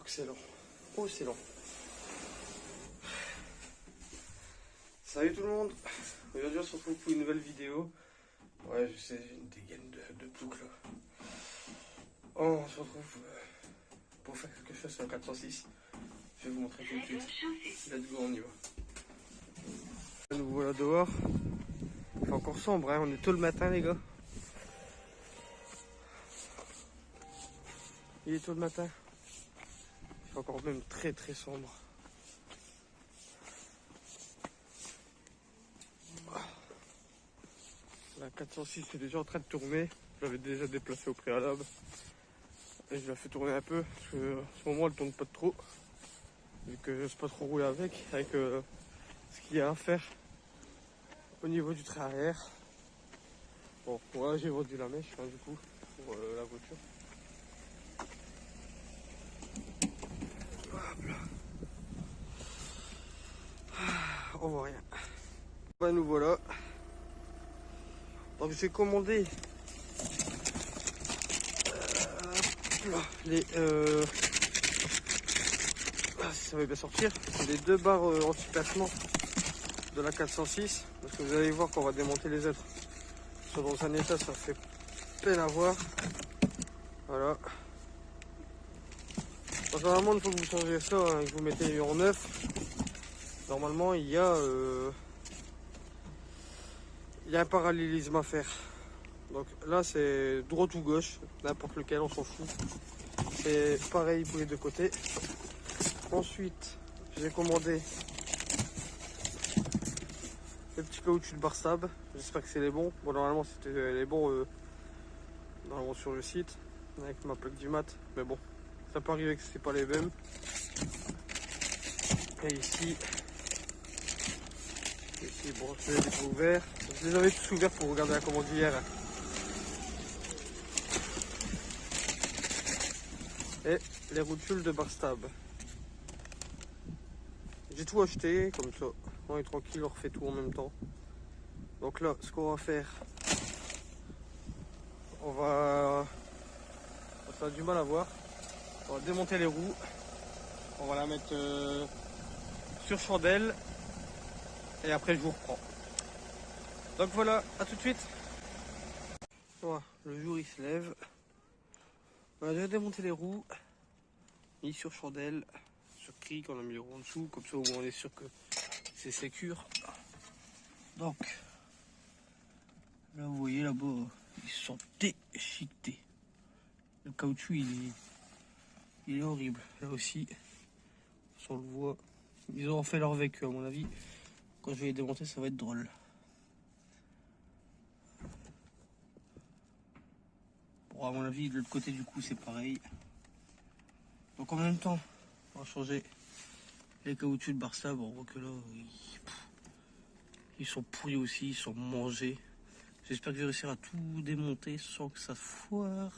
que c'est long. Oh, c'est long. Salut tout le monde. Aujourd'hui, on se retrouve pour une nouvelle vidéo. Ouais, je sais, j'ai une dégaine de plouc là. Oh, on se retrouve pour faire quelque chose sur le 406. Je vais vous montrer tout de suite. Let's go, on y va. Nous voilà dehors. Il fait encore sombre, hein. On est tôt le matin, les gars. Il est tôt le matin. Il fait encore même très sombre. La 406 est déjà en train de tourner. Je l'avais déjà déplacé au préalable. Et je la fais tourner un peu. Parce que en ce moment elle tourne pas trop. Vu que je sais pas trop rouler avec ce qu'il y a à faire au niveau du train arrière. Bon, voilà, j'ai vendu la mèche hein, du coup pour la voiture. Hop là. On voit rien. Bah nous voilà. Donc j'ai commandé les si ça va bien sortir, les deux barres anti-placement de la 406, parce que vous allez voir qu'on va démonter les autres. Sur dans un état, ça fait peine à voir. Voilà. Donc, normalement, une fois que vous changez ça, hein, que vous mettez en neuf, normalement il y a un parallélisme à faire. Donc là c'est droite ou gauche, n'importe lequel, on s'en fout. C'est pareil pour les deux côtés. Ensuite, j'ai commandé le petit caoutchouc de Barstab. J'espère que c'est les bons. Bon, normalement c'était les bons normalement sur le site avec ma plaque du mat. Mais bon, ça peut arriver que c'est pas les mêmes. Et ici, bon, je les ai pas ouverts. Je les avais tous ouverts pour regarder la commande hier. Et les rotules de Barstab. J'ai tout acheté, comme ça, on est tranquille, on refait tout en même temps. Donc là, ce qu'on va faire, ça a du mal à voir. On va démonter les roues, on va la mettre sur chandelle, et après je vous reprends. Donc voilà, à tout de suite. Voilà, le jour il se lève. On a déjà démonté les roues, mis sur chandelle, sur cric, on a mis les roues en dessous, comme ça au moins on est sûr que c'est sécure. Donc, là vous voyez là-bas, ils sont déchiquetés. Le caoutchouc il est horrible. Là aussi, on le voit. Ils ont fait leur vécu à mon avis. Quand je vais les démonter, ça va être drôle. Bon, à mon avis, de l'autre côté du coup, c'est pareil. Donc en même temps, on va changer les caoutchoucs de Barstab. On voit que là, ils sont pourris aussi, ils sont mangés. J'espère que je vais réussir à tout démonter sans que ça foire.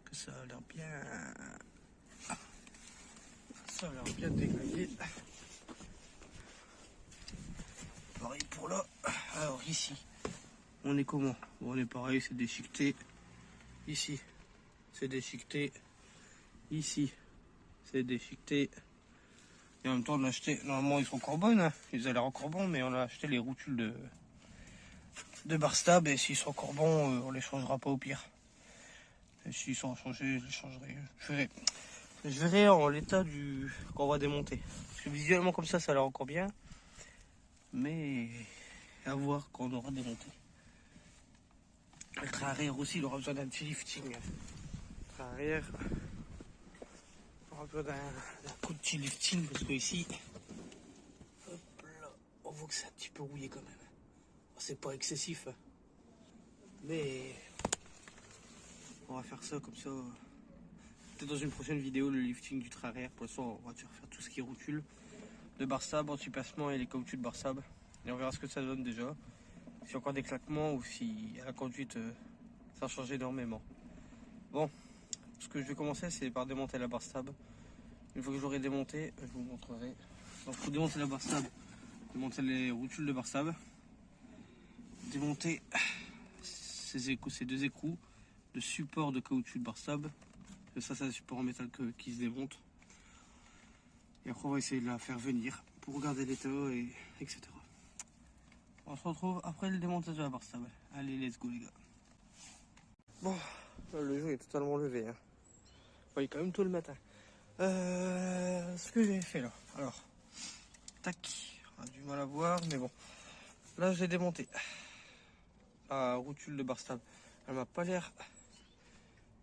Que ça a l'air bien... Ça a l'air bien déglingué. Pareil pour là. Alors ici, on est comment? Bon, on est pareil, c'est déchiqueté. Ici, c'est déchiqueté. Ici, c'est déchiqueté. Et en même temps, on a acheté... Normalement, ils sont encore bonnes. Hein. Ils ont l'air encore bons, mais on a acheté les rotules de Barstab. Et s'ils sont encore bons, on les changera pas au pire. Et s'ils sont changés, je les changerai. Je verrai en l'état qu'on va démonter. Parce que visuellement, comme ça a l'air encore bien. Mais à voir quand on aura démonté. Le train arrière aussi, il aura besoin d'un petit lifting. Le train arrière, il aura besoin d'un coup de petit lifting parce que ici, hop là, on voit que c'est un petit peu rouillé quand même. C'est pas excessif, mais on va faire ça comme ça. Peut-être dans une prochaine vidéo, le lifting du train arrière. Pour l'instant, on va faire tout ce qui est rotule de Barstab, anti-placement et les caoutchoucs de Barstab. Et on verra ce que ça donne déjà. Si encore des claquements ou si à la conduite ça change énormément. Bon, ce que je vais commencer c'est par démonter la Barstab. Une fois que j'aurai démonté, je vous montrerai. Donc pour démonter la Barstab, démonter les rotules de Barstab, démonter ces deux écrous de support de caoutchouc de Barstab. Ça c'est un support en métal qui se démonte. Et après on va essayer de la faire venir pour regarder l'état et etc. On se retrouve après le démontage de la barre stable. Allez, let's go les gars. Bon, le jour est totalement levé. Hein. Bon, il est quand même tôt le matin. Ce que j'ai fait là. Alors, tac, on a du mal à voir, mais bon. Là, je l'ai démonté. La rotule de barre stable. Elle m'a pas l'air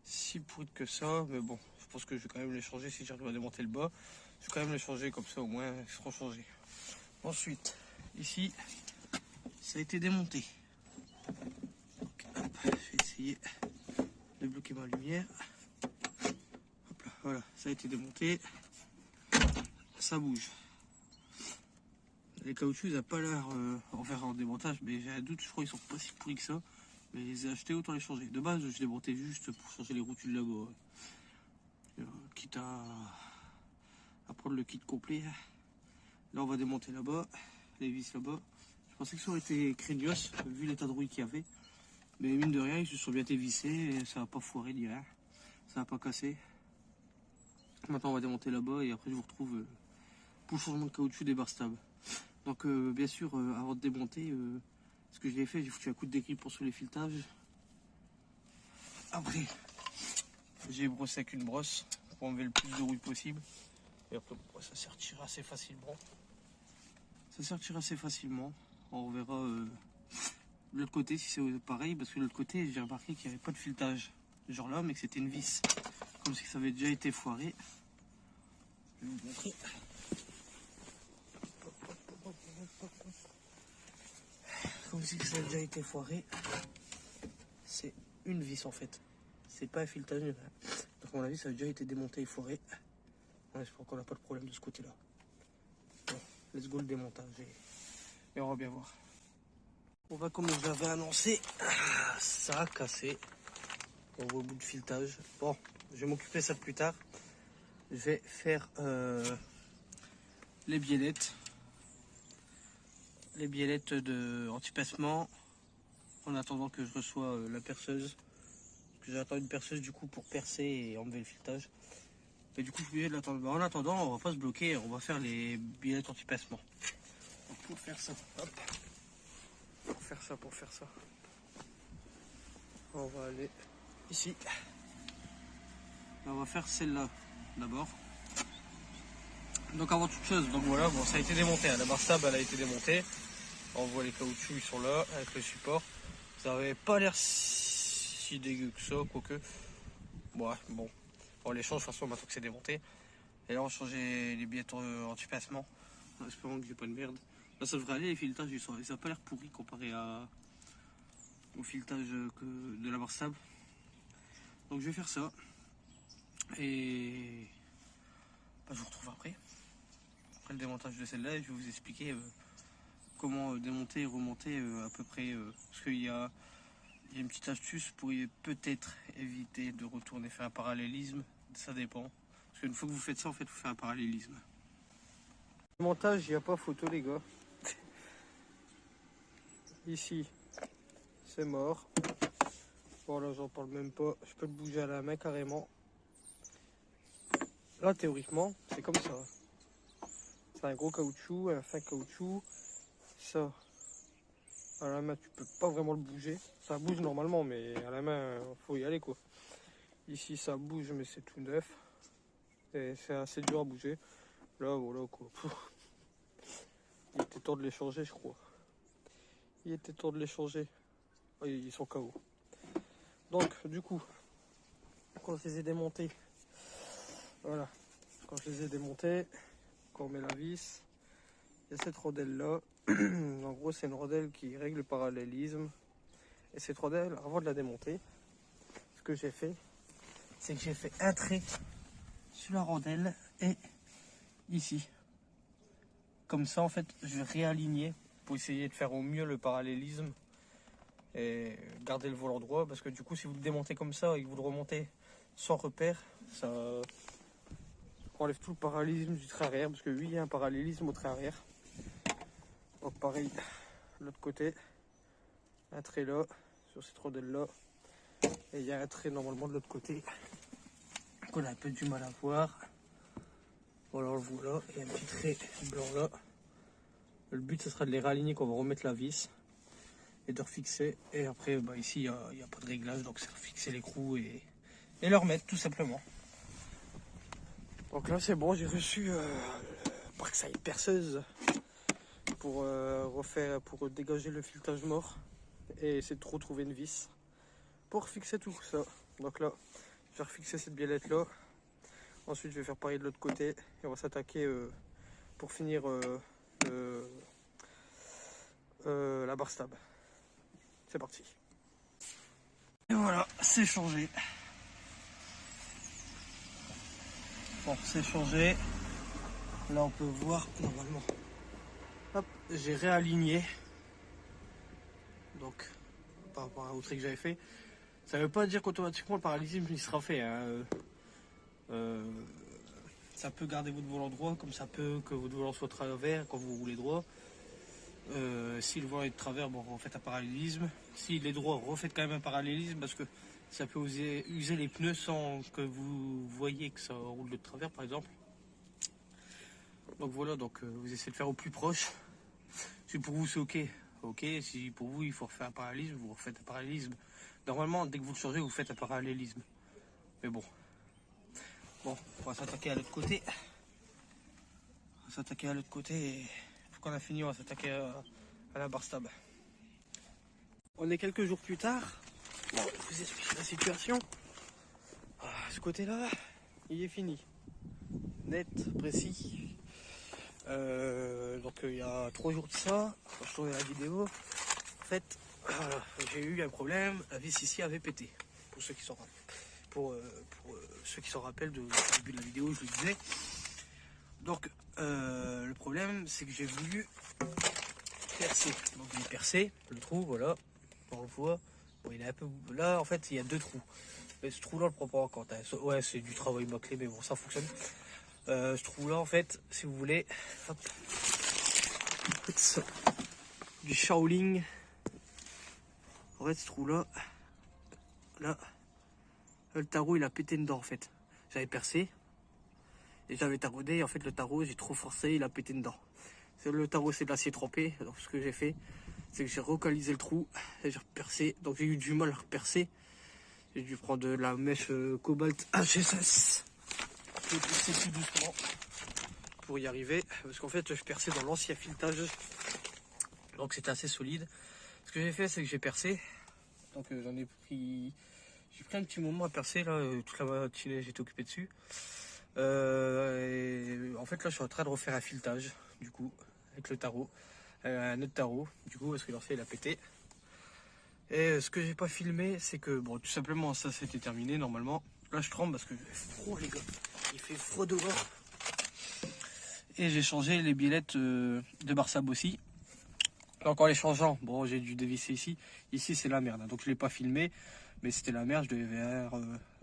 si pourrie que ça, mais bon, je pense que je vais quand même les changer si j'arrive à démonter le bas. Je vais quand même les changer comme ça, au moins ils seront changés. Ensuite, ici, ça a été démonté. Donc, hop, je vais essayer de bloquer ma lumière. Hop là, voilà, ça a été démonté. Ça bouge. Les caoutchoucs, ils n'ont pas l'air en faire en démontage, mais j'ai un doute, je crois qu'ils sont pas si pourris que ça. Mais je les ai achetés, autant les changer. De base, je les montais juste pour changer les rotules là-bas. Quitte à prendre le kit complet. Là, on va démonter là-bas, les vis là-bas. Je pensais que ça aurait été craignos, vu l'état de rouille qu'il y avait. Mais mine de rien, ils se sont bien été vissés et ça n'a pas foiré ni rien. Ça n'a pas cassé. Maintenant, on va démonter là-bas et après, je vous retrouve pour le changement de caoutchouc des barres stables. Donc, bien sûr, avant de démonter, ce que j'ai fait, j'ai foutu un coup de dégrip pour sous les filetages. Après, j'ai brossé avec une brosse pour enlever le plus de rouille possible. Et après, ça s'est retiré assez facilement. Ça s'est retiré assez facilement. On verra de l'autre côté si c'est pareil, parce que de l'autre côté, j'ai remarqué qu'il n'y avait pas de filetage. Genre là, mais que c'était une vis. Comme si ça avait déjà été foiré. Je vais vous montrer. Comme si ça avait déjà été foiré. C'est une vis en fait. C'est pas un filetage. Donc à mon avis, ça a déjà été démonté et foiré. On espère qu'on n'a pas de problème de ce côté-là. Bon, let's go le démontage et on va bien voir. On va comme je l'avais annoncé, ça a cassé. On voit au bout de filetage. Bon, je vais m'occuper de ça plus tard. Je vais faire les biellettes. Les biellettes de anti-passement en attendant que je reçois la perceuse. Parce que j'attends une perceuse du coup pour percer et enlever le filetage. Et du coup, je suis obligé de l'attendre. En attendant, on va pas se bloquer, on va faire les biellettes anti-passement. Donc pour faire ça, hop. Pour faire ça, on va aller ici. On va faire celle-là d'abord. Donc avant toute chose, donc voilà, bon ça a été démonté, hein. La barre stable elle a été démontée. On voit les caoutchoucs ils sont là avec le support. Ça avait pas l'air si dégueu que ça, quoique. Ouais, bon. On les change de toute façon maintenant que c'est démonté. Et là on va changer les billettes anti-passement. En espérant que j'ai pas de merde. Là ça devrait aller, les filetages ils ont pas l'air pourris comparé au filetage de la barre stable. Donc je vais faire ça. Et bah, je vous retrouve après le démontage de celle-là, et je vais vous expliquer comment démonter et remonter à peu près. Parce qu'il y a une petite astuce pour peut-être éviter de retourner faire un parallélisme. Ça dépend. Parce qu'une fois que vous faites ça, en fait, vous faites un parallélisme. Le montage, il n'y a pas photo, les gars. Ici, c'est mort. Bon, là, j'en parle même pas. Je peux le bouger à la main carrément. Là, théoriquement, c'est comme ça. C'est un gros caoutchouc, un fin caoutchouc. Ça, à la main, tu peux pas vraiment le bouger. Ça bouge normalement, mais à la main, faut y aller, quoi. Ici, ça bouge, mais c'est tout neuf. Et c'est assez dur à bouger. Là, voilà, quoi. Il était temps de les changer, je crois. Il était temps de les changer. Oh, ils sont KO. Donc, du coup, quand je les ai démontés, voilà. Quand je les ai démontés, quand on met la vis, il y a cette rondelle là. En gros, c'est une rondelle qui règle le parallélisme. Et cette rondelle, avant de la démonter, ce que j'ai fait, c'est que j'ai fait un trait sur la rondelle et ici. Comme ça, en fait, je vais réaligner pour essayer de faire au mieux le parallélisme et garder le volant droit. Parce que du coup, si vous le démontez comme ça et que vous le remontez sans repère, ça enlève tout le parallélisme du trait arrière. Parce que oui, il y a un parallélisme au trait arrière. Donc pareil, l'autre côté, un trait là, sur cette rondelle là. Et il y a un trait normalement de l'autre côté qu'on a un peu du mal à voir. Voilà, on le voit là, il y a un petit trait blanc là. Le but ce sera de les réaligner quand on va remettre la vis et de refixer. Et après bah, ici il n'y a pas de réglage, donc c'est refixer l'écrou et le remettre tout simplement. Donc là c'est bon, j'ai reçu Praxair perceuse pour refaire, pour dégager le filetage mort et essayer de retrouver une vis pour fixer tout ça. Donc là je vais refixer cette biellette là. Ensuite je vais faire pareil de l'autre côté et on va s'attaquer pour finir la barre stab. C'est parti. Et voilà, c'est changé. Bon, c'est changé. Là on peut voir normalement. Hop, j'ai réaligné. Donc par rapport au trait que j'avais fait. Ça veut pas dire qu'automatiquement le parallélisme il sera fait. Hein. Ça peut garder votre volant droit, comme ça peut que votre volant soit travers quand vous roulez droit. Si le volant est de travers, bon, refaites un parallélisme. S'il est droit, refaites quand même un parallélisme parce que ça peut user les pneus sans que vous voyez que ça roule de travers par exemple. Donc voilà, donc vous essayez de faire au plus proche. Si pour vous c'est ok. Si pour vous il faut refaire un parallélisme, vous refaites un parallélisme. Normalement, dès que vous le changez, vous faites un parallélisme. Mais bon. Bon, on va s'attaquer à l'autre côté. Et une fois qu'on a fini, on va s'attaquer à la barre stab. On est quelques jours plus tard. Bon, je vous explique la situation. Ce côté-là, il est fini. Net, précis. Donc il y a 3 jours de ça, quand je tournais la vidéo, en fait, j'ai eu un problème, la vis ici avait pété. Pour ceux qui s'en rappellent. Pour ceux qui s'en rappellent du début de la vidéo, je le disais. Donc le problème, c'est que j'ai voulu percer. Donc j'ai percé le trou, voilà, on le voit. Bon, il est un peu là, en fait, il y a 2 trous. Mais ce trou-là, on le prend pas en compte. Hein. Ouais, c'est du travail bâclé, mais bon, ça fonctionne. Ce trou-là, en fait, si vous voulez, hop, du Shaolin. En fait, ce trou-là, là, le tarot, il a pété dedans, en fait. J'avais percé et j'avais taraudé. Et en fait, le tarot, j'ai trop forcé, il a pété dedans. Le tarot, c'est de l'acier trempé. Donc, ce que j'ai fait, c'est que j'ai recalisé le trou et j'ai repercé. Donc, j'ai eu du mal à repercer. J'ai dû prendre de la mèche cobalt HSS. J'ai percé tout doucement pour y arriver. Parce qu'en fait, je perçais dans l'ancien filetage. Donc, c'était assez solide. Ce que j'ai fait, c'est que j'ai percé. Donc, j'en ai pris... J'ai pris un petit moment à percer. Là, toute la matinée, j'étais occupé dessus. Et en fait, là, je suis en train de refaire un filetage. Du coup, avec le tarot. Un autre tarot. Du coup, parce que l'ancien, il a pété. Et ce que j'ai pas filmé, c'est que, bon, tout simplement, ça c'était terminé normalement. Là, je tremble parce que il fait froid, les gars. Il fait froid dehors. Et j'ai changé les biellettes de barre stab aussi. Donc, en les changeant, bon, j'ai dû dévisser ici. Ici, c'est la merde. Donc, je l'ai pas filmé, mais c'était la merde. Je devais faire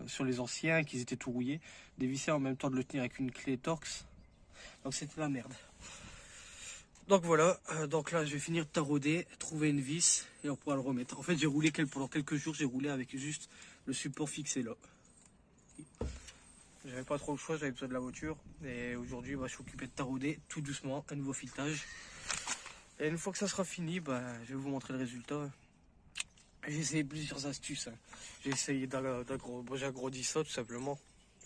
sur les anciens, qu'ils étaient tout rouillés. Dévisser en même temps de le tenir avec une clé Torx. Donc, c'était la merde. Donc voilà, donc là je vais finir de tarauder, trouver une vis et on pourra le remettre. En fait j'ai roulé pendant quelques jours, j'ai roulé avec juste le support fixé là. J'avais pas trop le choix, j'avais besoin de la voiture. Et aujourd'hui bah, je suis occupé de tarauder tout doucement, un nouveau filetage. Et une fois que ça sera fini, bah, je vais vous montrer le résultat. J'ai essayé plusieurs astuces. Hein. J'ai essayé j'ai agrandi ça tout simplement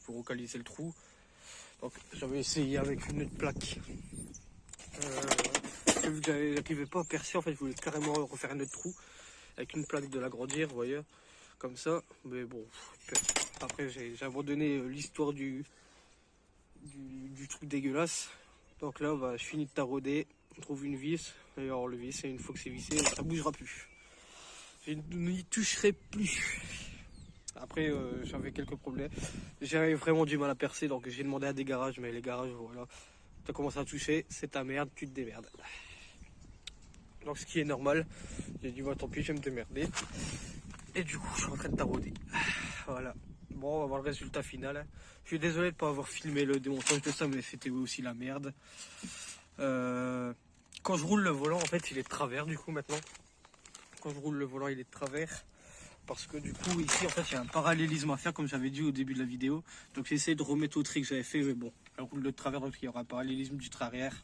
pour localiser le trou. Donc j'avais essayé avec une autre plaque. Vu que j'arrivais pas à percer, en fait je voulais carrément refaire un autre trou avec une plaque de l'agrandir, vous voyez, comme ça. Mais bon, après j'ai abandonné l'histoire du truc dégueulasse. Donc là bah, je finis de tarauder, on trouve une vis, et alors le vis, et une fois que c'est vissé, ça bougera plus. Je n'y toucherai plus. Après j'avais quelques problèmes, j'avais vraiment du mal à percer, donc j'ai demandé à des garages, mais les garages voilà, t'as commencé à toucher, c'est ta merde, tu te démerdes. Donc ce qui est normal, j'ai dit bah, tant pis je vais me démerder. Et du coup je suis en train de tarauder. Voilà. Bon on va voir le résultat final. Je suis désolé de ne pas avoir filmé le démontage de ça, mais c'était aussi la merde. Quand je roule le volant en fait il est de travers du coup maintenant. Quand je roule le volant il est de travers. parce que du coup ici en fait il y a un parallélisme à faire comme j'avais dit au début de la vidéo. Donc j'ai essayé de remettre au tri que j'avais fait, mais bon, elle roule de travers, donc il y aura un parallélisme du trait arrière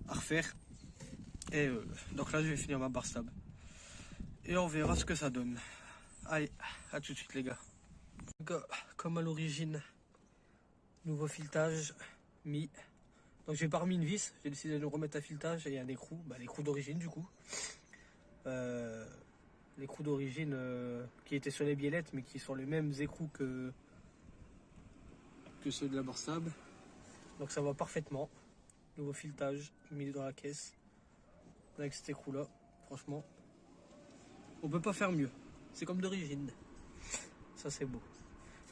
à refaire. Et donc là je vais finir ma barre stable. Et on verra ce que ça donne. Allez, à tout de suite les gars. Comme à l'origine, nouveau filetage mis. Donc j'ai pas remis une vis, j'ai décidé de remettre un filetage et un écrou, l'écrou d'origine du coup. L'écrou d'origine qui était sur les biellettes mais qui sont les mêmes écrous que ceux de la barre stable. Donc ça va parfaitement. Nouveau filetage mis dans la caisse avec cet écrou là. Franchement, on peut pas faire mieux. C'est comme d'origine. Ça c'est beau.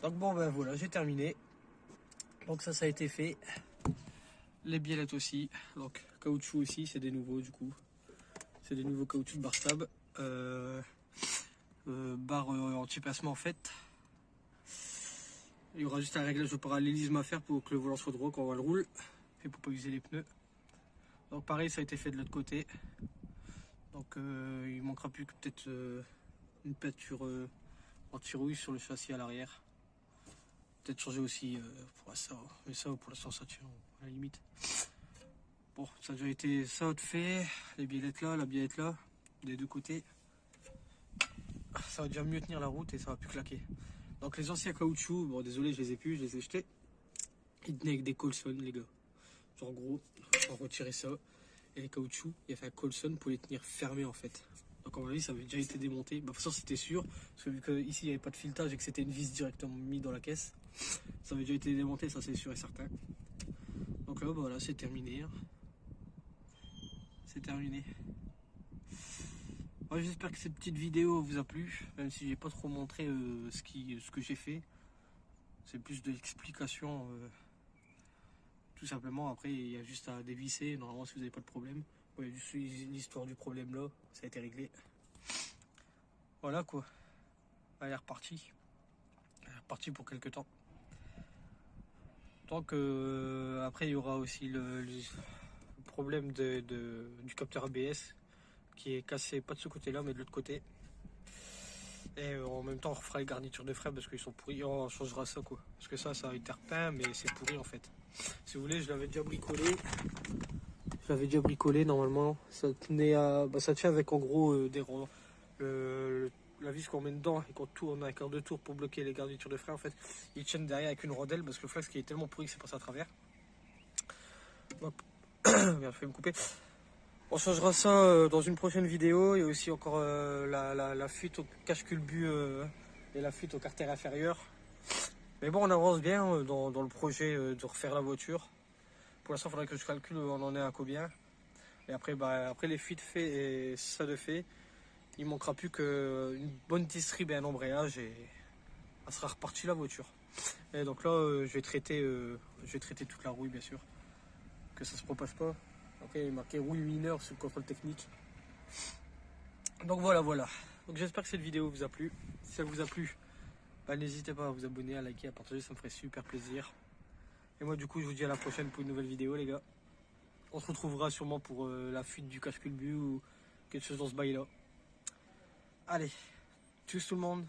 Donc bon ben voilà, j'ai terminé. Donc ça a été fait. Les biellettes aussi. Donc caoutchouc aussi, c'est des nouveaux du coup. C'est des nouveaux caoutchoucs de barre stable. Barre anti-placement en fait. Il y aura juste un réglage de parallélisme à faire pour que le volant soit droit quand on va le roule et pour pas user les pneus. Donc pareil, ça a été fait de l'autre côté. Donc il manquera plus que peut-être une peinture anti-rouille sur le châssis à l'arrière. Peut-être changer aussi pour ça, mais ça pour l'instant ça tient à la limite. Bon, ça a déjà été ça fait, les biellettes là, la biellette là, des deux côtés. Ça va déjà mieux tenir la route et ça va plus claquer. Donc les anciens caoutchoucs, bon désolé je les ai plus, je les ai jetés. Ils tenaient avec des Colson les gars. Genre en gros, on va retirer ça. Et les caoutchoucs, il y avait un Colson pour les tenir fermés en fait. Donc à mon avis ça avait déjà été démonté. De toute façon c'était sûr, parce que vu qu'ici il n'y avait pas de filetage et que c'était une vis directement mise dans la caisse, ça avait déjà été démonté, ça c'est sûr et certain. Donc là voilà, c'est terminé. C'est terminé. Ouais, j'espère que cette petite vidéo vous a plu, même si j'ai pas trop montré ce que j'ai fait. C'est plus de l'explication, tout simplement. Après, il y a juste à dévisser, normalement, si vous n'avez pas de problème. Il y a juste l'histoire du problème là, ça a été réglé. Voilà quoi. Elle est repartie. Elle est repartie pour quelques temps. Donc, après, il y aura aussi le problème du capteur ABS qui est cassé, pas de ce côté là, mais de l'autre côté. Et en même temps on refera les garnitures de frein parce qu'ils sont pourris, on changera ça quoi. Parce que ça a été repeint mais c'est pourri en fait. Si vous voulez je l'avais déjà bricolé. Je l'avais déjà bricolé normalement. Ça tenait à. Ça tient avec en gros des rangs. La vis qu'on met dedans et qu'on tourne un quart de tour pour bloquer les garnitures de frein en fait. Ils tiennent derrière avec une rondelle parce que le flex qui est tellement pourri que c'est passé à travers. Hop. Merde, je vais me couper. On changera ça dans une prochaine vidéo. Il y a aussi encore la fuite au cache-culbut et la fuite au carter inférieur. Mais bon, on avance bien dans le projet de refaire la voiture. Pour l'instant, il faudrait que je calcule on en est à combien. Et après, après les fuites faites et ça de fait, il ne manquera plus qu'une bonne distrib et un embrayage et elle sera repartie la voiture. Et donc là, je vais traiter toute la rouille bien sûr. Que ça se propage pas. Après, il est marqué rouille mineure sur le contrôle technique. Donc voilà. Donc j'espère que cette vidéo vous a plu. Si ça vous a plu, n'hésitez pas à vous abonner, à liker, à partager, ça me ferait super plaisir. Et moi du coup, je vous dis à la prochaine pour une nouvelle vidéo les gars. On se retrouvera sûrement pour la fuite du cache-culbut ou quelque chose dans ce bail là. Allez, tchuss tout le monde.